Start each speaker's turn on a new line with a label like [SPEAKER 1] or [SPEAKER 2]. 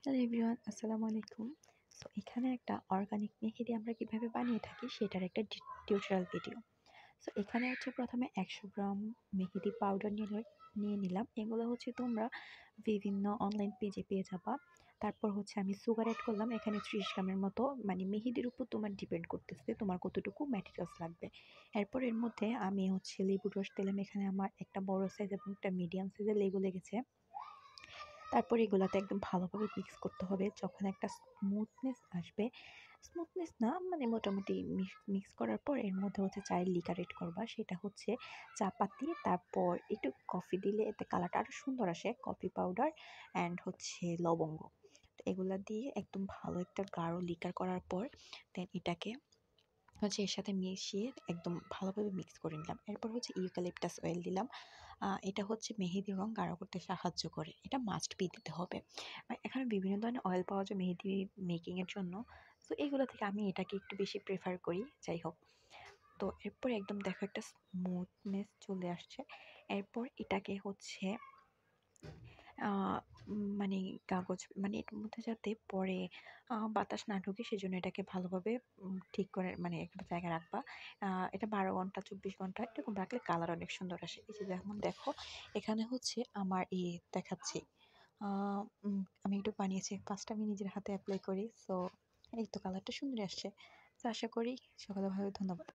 [SPEAKER 1] Hello everyone, আসসালামু আলাইকুম। So এখানে একটা অর্গানিক মেহেদি আমরা কিভাবে বানিয়ে থাকি সেটার একটা টিউটোরিয়াল ভিডিও। সো এখানে হচ্ছে প্রথমে ১০০ গ্রাম মেহেদি পাউডার নিয়ে নিলাম। এগুলো হচ্ছে তোমরা বিভিন্ন অনলাইন পেজে পেয়ে যাবা। তারপর হচ্ছে আমি সুগার এড করলাম এখানে ৩০ গ্রামের মতো, মানে মেহেদির উপর তোমার ডিপেন্ড করতেছে তোমার কতটুকু ম্যাটেরিয়ালস লাগবে। এরপর এর মধ্যে আমি হচ্ছে লেবুর রস দিলাম। এখানে আমার একটা বড় সাইজ এবং একটা মিডিয়াম সাইজের লেবু লেগেছে। তারপর এগুলাতে একদম ভালোভাবে মিক্স করতে হবে। যখন একটা স্মুথনেস আসবে, স্মুথনেস না মানে মোটামুটি মিক্স করার পর এর মধ্যে হচ্ছে চায়ের লিকার এড করবা। সেটা হচ্ছে চা পাতি, তারপর একটু কফি দিলে এতে কালারটা আরও সুন্দর আসে, কফি পাউডার অ্যান্ড হচ্ছে লবঙ্গ। তো এগুলা দিয়ে একদম ভালো একটা গাঢ় লিকার করার পর দেন এটাকে হচ্ছে এর সাথে মিশিয়ে একদম ভালোভাবে মিক্স করে নিলাম। এরপর হচ্ছে ইউক্যালিপটাস অয়েল দিলাম। এটা হচ্ছে মেহেদির রং গাঢ় করতে সাহায্য করে। এটা মাস্ট বি দিতে হবে। এখানে বিভিন্ন ধরনের অয়েল পাওয়া যায় মেহেদি মেকিংয়ের জন্য। সো এগুলো থেকে আমি এটাকে একটু বেশি প্রেফার করি। যাই হোক। তো এরপর একদম দেখো একটা স্মুথনেস চলে আসছে। এরপর এটাকে হচ্ছে আ মানে কাগজ, মানে এটার মধ্যে যাতে পরে বাতাস না ঢোকে সেজন্য এটাকে ভালোভাবে ঠিক করে মানে একটা জায়গায় রাখবা। এটা ১২ ঘন্টা ২৪ ঘন্টা এরকম রাখলে কালার অনেক সুন্দর আসে। এই যে যেমন দেখো এখানে হচ্ছে আমার দেখাচ্ছি। আ আমি একটু বানিয়েছি। ফার্স্ট আমি নিজের হাতে এপ্লাই করি। সো এই তো কালারটা সুন্দর আসছে। তো আশা করি সকলে ভালো, ধন্যবাদ।